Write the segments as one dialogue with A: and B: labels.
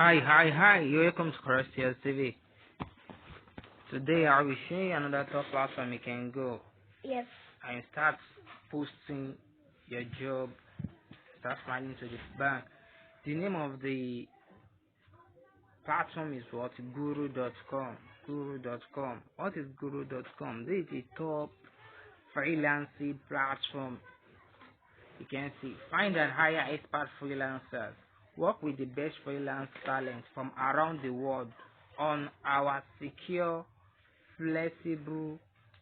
A: Hi, you're welcome to Celestial TV. Today I will show you another top platform you can go
B: Yes.
A: and start posting your job, start finding to the bank. The name of the platform is what? Guru.com. Guru.com. What is Guru.com? This is a top freelancing platform. You can see, find and hire expert freelancers. Work with the best freelance talent from around the world on our secure, flexible,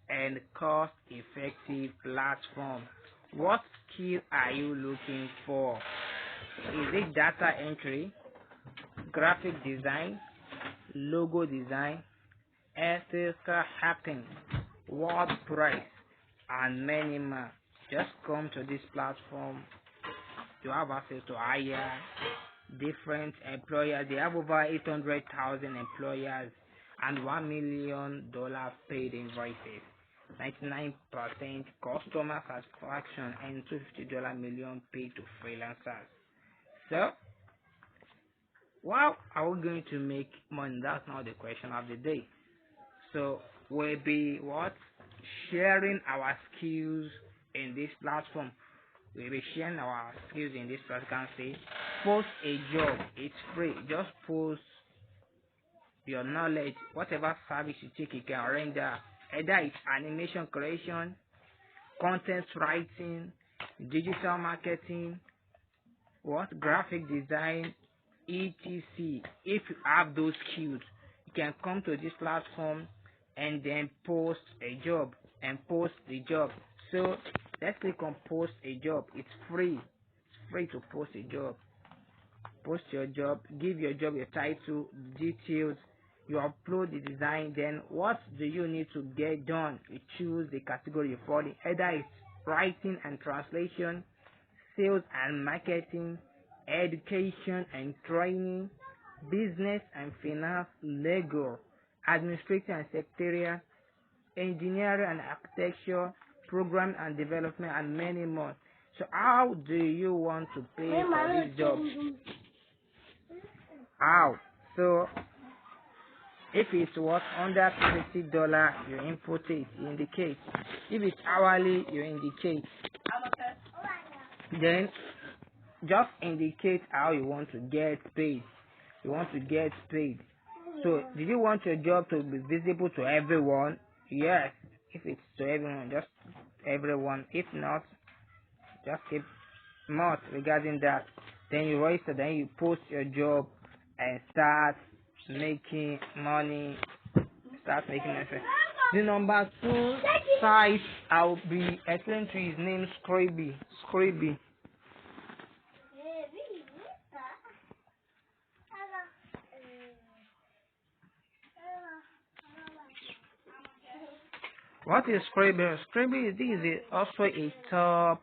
A: and cost-effective platform. What skill are you looking for? Is it data entry, graphic design, logo design, ethical hacking, WordPress, and many more? Just come to this platform. You have access to hire different employers. They have over 800,000 employers and $1 million paid invoices, 99% customer satisfaction, and $250 million paid to freelancers. So, how are we going to make money? That's not the question of the day. So, we'll be sharing our skills in this platform. We'll be sharing our skills in this platform. Say, post a job. It's free. Just post your knowledge, whatever service you take, you can render. Either it's animation creation, content writing, digital marketing, graphic design, etc. If you have those skills, you can come to this platform and then post a job and post the job. So let's click on post a job. It's free. It's free to post a job. Post your job, give your job your title, details, you upload the design. Then what do you need to get done? You choose the category you fall in. Either it's writing and translation, sales and marketing, education and training, business and finance, legal, administrative and secretarial, engineering and architecture, program and development, and many more. So how do you want to pay for this job? How? So if it's under $50, you input it, you indicate. If it's hourly, you indicate. Then just indicate how you want to get paid. You want to get paid. So do you want your job to be visible to everyone? Yes. If it's to everyone, just everyone. If not, just keep not regarding that. Then you register, then you post your job and start making money. The number 2 site I'll be explaining to you is named Scribie. What is Scribie? Scribie is also a top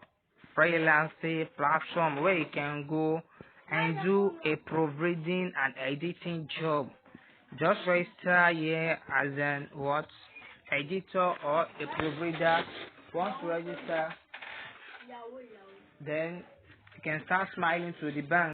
A: freelancing platform where you can go and do a proofreading and editing job. Just register here as an editor or a proofreader. Once you register, then you can start smiling to the bank.